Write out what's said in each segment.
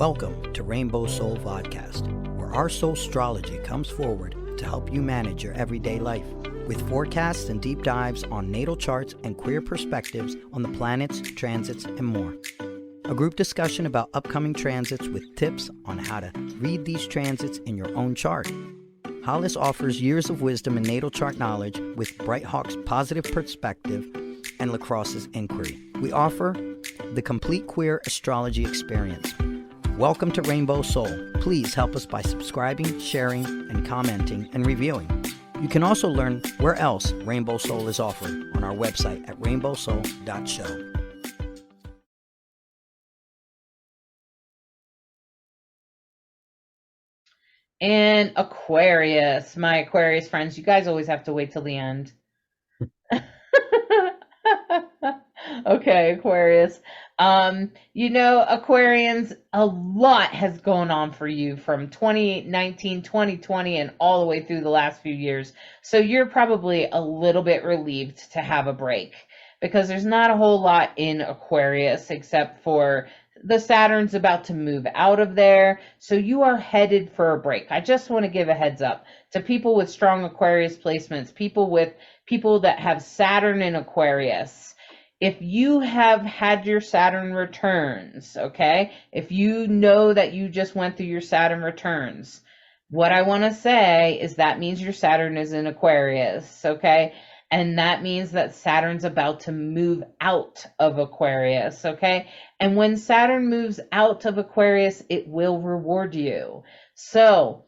Welcome to Rainbow Soul Vodcast, where our Soulstrology comes forward to help you manage your everyday life, with forecasts and deep dives on natal charts and queer perspectives on the planets, transits, and more. A group discussion about upcoming transits with tips on how to read these transits in your own chart. Hollis offers years of wisdom and natal chart knowledge with Bright Hawk's positive perspective and Lacrosse's inquiry. We offer the complete queer astrology experience. Welcome to Rainbow Soul. Please help us by subscribing, sharing, and commenting and reviewing. You can also learn where else Rainbow Soul is offered on our website at rainbowsoul.show. And Aquarius, my Aquarius friends, you guys always have to wait till the end. Okay, Aquarius. Aquarians, a lot has gone on for you from 2019, 2020, and all the way through the last few years. So you're probably a little bit relieved to have a break because there's not a whole lot in Aquarius except for the Saturn's about to move out of there, so you are headed for a break. I just want to give a heads up to people with strong Aquarius placements, people that have Saturn in Aquarius. If you have had your Saturn returns, okay, if you know that you just went through your Saturn returns, what I want to say is that means your Saturn is in Aquarius, okay? And that means that Saturn's about to move out of Aquarius, okay? And when Saturn moves out of Aquarius, it will reward you. So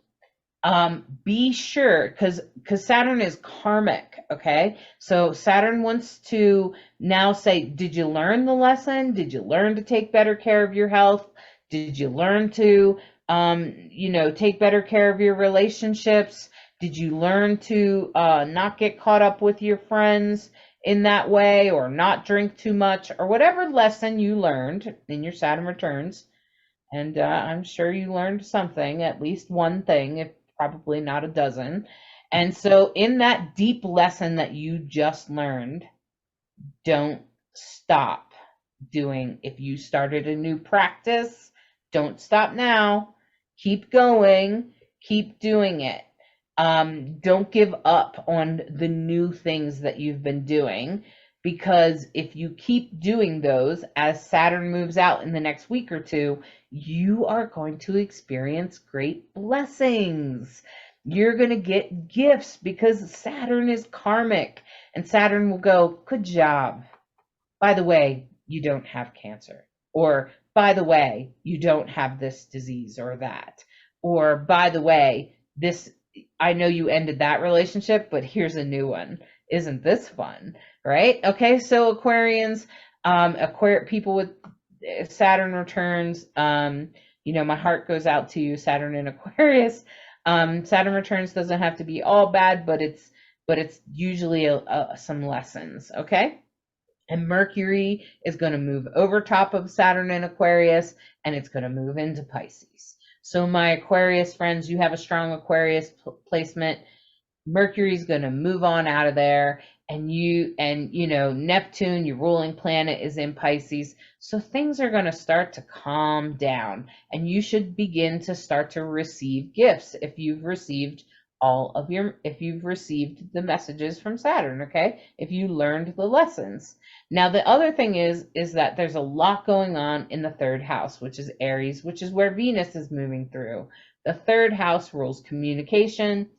be sure, because Saturn is karmic, okay? So Saturn wants to now say, did you learn the lesson? Did you learn to take better care of your health? Did you learn to, take better care of your relationships? Did you learn to not get caught up with your friends in that way, or not drink too much, or whatever lesson you learned in your Saturn returns? And I'm sure you learned something, at least one thing, if probably not a dozen. And so in that deep lesson that you just learned, don't stop doing. If you started a new practice, don't stop now. Keep going. Keep doing it. Don't give up on the new things that you've been doing, because if you keep doing those, as Saturn moves out in the next week or two, you are going to experience great blessings. You're going to get gifts because Saturn is karmic, and Saturn will go, good job. By the way, you don't have cancer. Or, by the way, you don't have this disease or that. Or, by the way, I know you ended that relationship, but here's a new one. Isn't this fun? Right? Okay, so Aquarians, people with Saturn returns, my heart goes out to you, Saturn in Aquarius. Saturn returns doesn't have to be all bad, but it's usually some lessons, okay? And Mercury is going to move over top of Saturn in Aquarius, and it's going to move into Pisces. So my Aquarius friends, you have a strong Aquarius placement. Mercury's going to move on out of there, and Neptune, your ruling planet, is in Pisces. So things are going to start to calm down, and you should begin to start to receive gifts if you've received the messages from Saturn, okay? If you learned the lessons. Now, the other thing is that there's a lot going on in the third house, which is Aries, which is where Venus is moving through. The third house rules communication,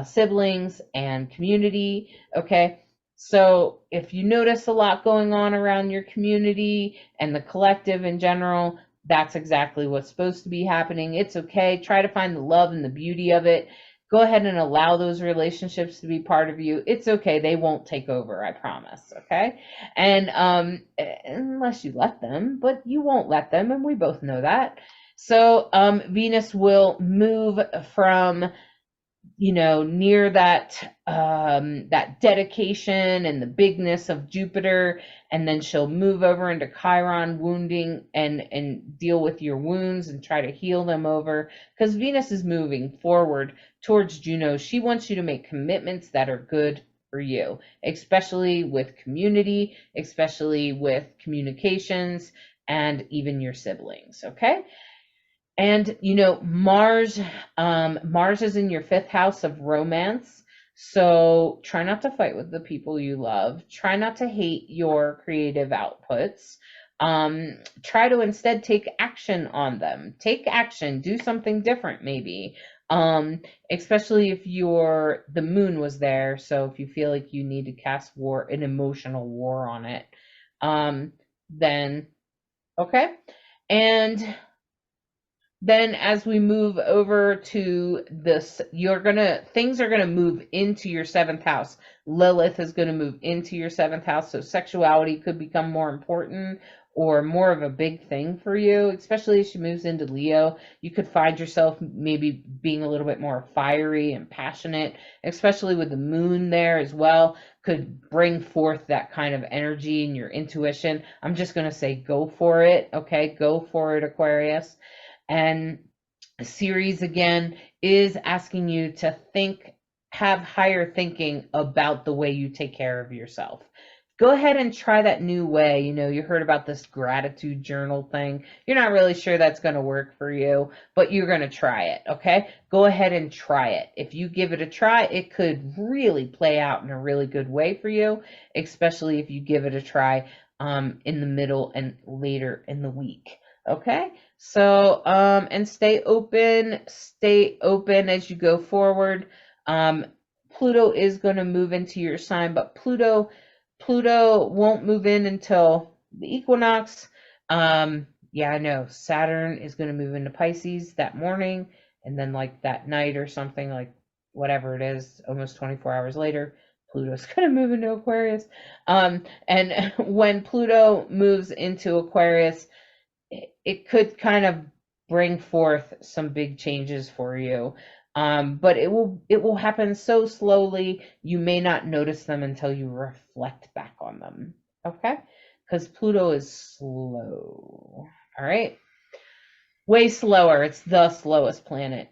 siblings, and community, okay? So if you notice a lot going on around your community and the collective in general, that's exactly what's supposed to be happening. It's okay. Try to find the love and the beauty of it. Go ahead and allow those relationships to be part of you. It's okay. They won't take over, I promise, okay? And unless you let them, but you won't let them, and we both know that. So Venus will move from near that dedication and the bigness of Jupiter, and then she'll move over into Chiron, wounding and deal with your wounds and try to heal them over, because Venus is moving forward towards Juno. She wants you to make commitments that are good for you, especially with community, especially with communications, and even your siblings, okay? And Mars is in your fifth house of romance. So try not to fight with the people you love. Try not to hate your creative outputs. Try to instead take action on them. Take action. Do something different, maybe. Um, Especially if the moon was there. So if you feel like you need to cast an emotional war on it, then okay. And then as we move over to this, things are gonna move into your seventh house. Lilith is gonna move into your seventh house, so sexuality could become more important or more of a big thing for you, especially as she moves into Leo. You could find yourself maybe being a little bit more fiery and passionate, especially with the moon there as well, could bring forth that kind of energy and your intuition. I'm just gonna say go for it, okay? Go for it, Aquarius. And series again is asking you to have higher thinking about the way you take care of yourself. Go ahead and try that new way. You heard about this gratitude journal thing. You're not really sure that's going to work for you, but you're going to try it, okay? Go ahead and try it. If you give it a try, it could really play out in a really good way for you, especially if you give it a try in the middle and later in the week, okay? So, and stay open as you go forward. Pluto is going to move into your sign, but Pluto won't move in until the equinox. Yeah, I know. Saturn is going to move into Pisces that morning, and then like that night or something, like whatever it is, almost 24 hours later, Pluto's going to move into Aquarius. And when Pluto moves into Aquarius, it could kind of bring forth some big changes for you. But it will happen so slowly, you may not notice them until you reflect back on them. Okay? Because Pluto is slow. All right? Way slower. It's the slowest planet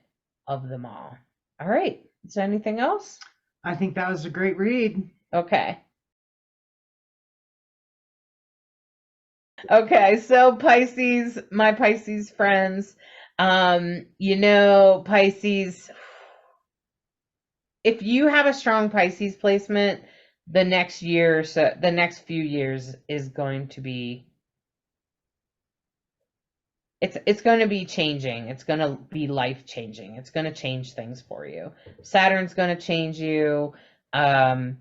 of them all. All right. Is there anything else? I think that was a great read. Okay. Okay, so Pisces, my Pisces friends, Pisces, if you have a strong Pisces placement, the next few years is going to be, it's going to be changing. It's going to be life changing. It's going to change things for you. Saturn's going to change you. It's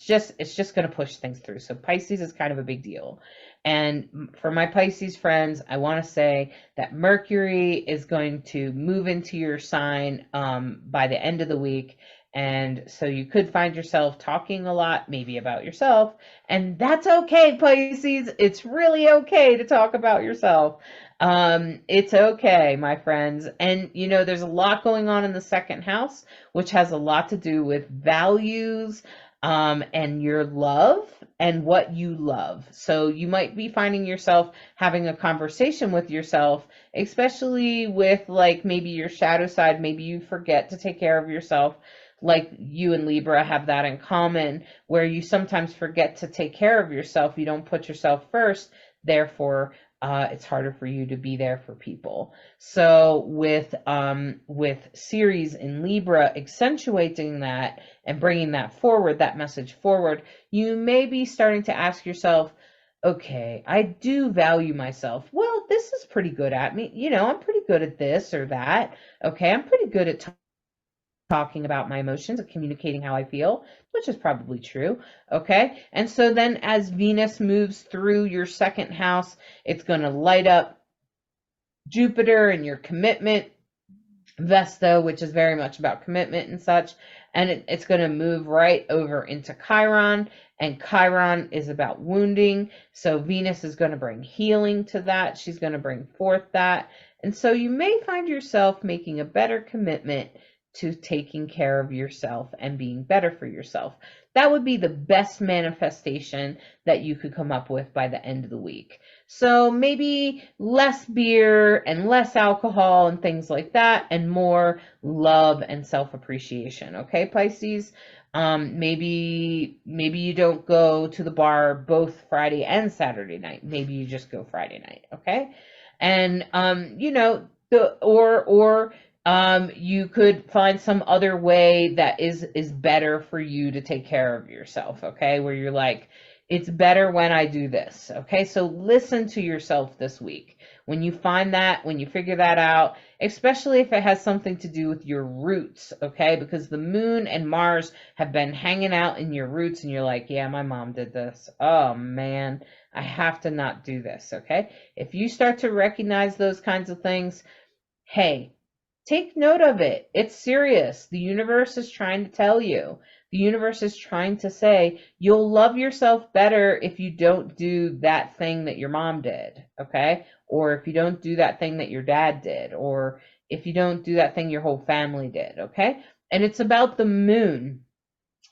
just going to push things through. So Pisces is kind of a big deal. And for my Pisces friends, I want to say that Mercury is going to move into your sign by the end of the week. And so you could find yourself talking a lot, maybe about yourself. And that's okay, Pisces. It's really okay to talk about yourself. It's okay, my friends. And there's a lot going on in the second house, which has a lot to do with values, and your love and what you love. So you might be finding yourself having a conversation with yourself, especially with like maybe your shadow side. Maybe you forget to take care of yourself. Like you and Libra have that in common, where you sometimes forget to take care of yourself. You don't put yourself first. Therefore, it's harder for you to be there for people. So with Ceres in Libra accentuating that and bringing that message forward, you may be starting to ask yourself, okay, I do value myself. Well, this is pretty good at me. I'm pretty good at this or that. Okay, I'm pretty good at talking about my emotions and communicating how I feel, which is probably true. Okay. And so then as Venus moves through your second house, it's going to light up Jupiter and your commitment Vesta, which is very much about commitment and such. And it's going to move right over into Chiron, and Chiron is about wounding. So Venus is going to bring healing to that. She's going to bring forth that. And so you may find yourself making a better commitment to taking care of yourself and being better for yourself. That would be the best manifestation that you could come up with by the end of the week. So maybe less beer and less alcohol and things like that, and more love and self-appreciation. Okay, Pisces? Maybe you don't go to the bar both Friday and Saturday night. Maybe you just go Friday night. Okay. And, you could find some other way that is better for you to take care of yourself. Okay. Where you're like, it's better when I do this. Okay. So listen to yourself this week. When you find that, when you figure that out, especially if it has something to do with your roots. Okay. Because the moon and Mars have been hanging out in your roots and you're like, yeah, my mom did this. Oh man, I have to not do this. Okay. If you start to recognize those kinds of things, hey, take note of it. It's serious. The universe is trying to tell you. The universe is trying to say, you'll love yourself better if you don't do that thing that your mom did, okay? Or if you don't do that thing that your dad did, or if you don't do that thing your whole family did, okay? And it's about the moon.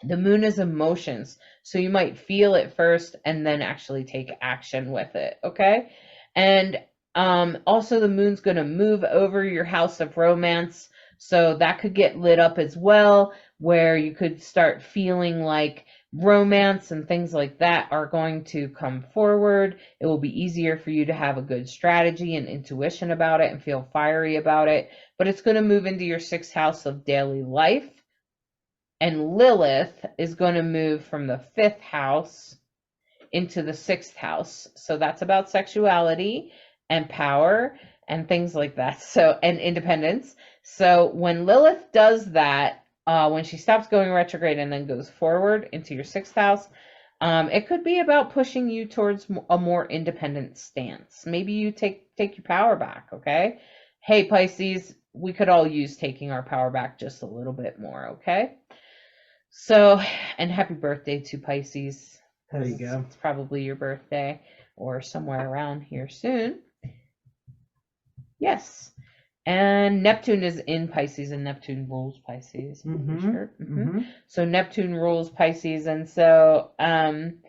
The moon is emotions. So you might feel it first and then actually take action with it, okay? And also the moon's going to move over your house of romance. So that could get lit up as well, where you could start feeling like romance and things like that are going to come forward. It will be easier for you to have a good strategy and intuition about it and feel fiery about it. But it's going to move into your 6th house of daily life. And Lilith is going to move from the 5th house into the 6th house. So that's about sexuality and power and things like that. So, and independence. So when Lilith does that, when she stops going retrograde and then goes forward into your 6th house, it could be about pushing you towards a more independent stance. Maybe you take your power back. Okay. Hey, Pisces, we could all use taking our power back just a little bit more. Okay. So, and happy birthday to Pisces. There you go. It's probably your birthday or somewhere around here soon. Yes. And Neptune is in Pisces, and Neptune rules Pisces. Sure. So Neptune rules Pisces. And so I'm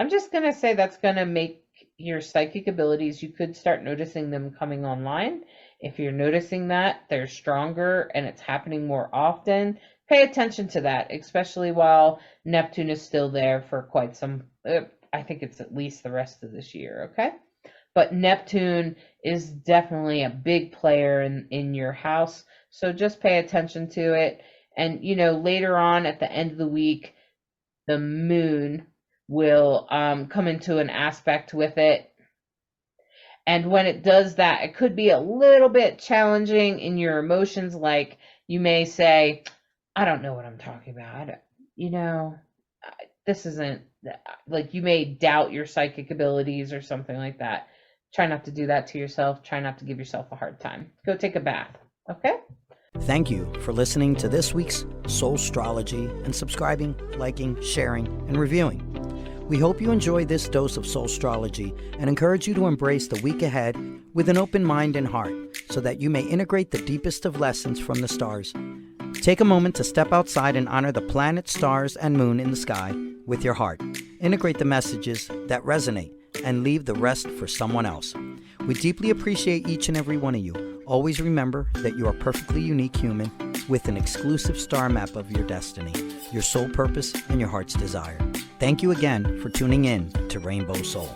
just going to say that's going to make your psychic abilities, you could start noticing them coming online. If you're noticing that they're stronger and it's happening more often, pay attention to that, especially while Neptune is still there for quite some, I think it's at least the rest of this year, okay? But Neptune is definitely a big player in your house, so just pay attention to it. And, later on at the end of the week, the moon will come into an aspect with it. And when it does that, it could be a little bit challenging in your emotions. Like you may say, I don't know what I'm talking about. This isn't, like, you may doubt your psychic abilities or something like that. Try not to do that to yourself. Try not to give yourself a hard time. Go take a bath. Okay? Thank you for listening to this week's Soulstrology and subscribing, liking, sharing, and reviewing. We hope you enjoy this dose of Soulstrology and encourage you to embrace the week ahead with an open mind and heart so that you may integrate the deepest of lessons from the stars. Take a moment to step outside and honor the planets, stars, and moon in the sky with your heart. Integrate the messages that resonate and leave the rest for someone else. We deeply appreciate each and every one of you. Always remember that you are a perfectly unique human with an exclusive star map of your destiny, your soul purpose, and your heart's desire. Thank you again for tuning in to Rainbow Soul.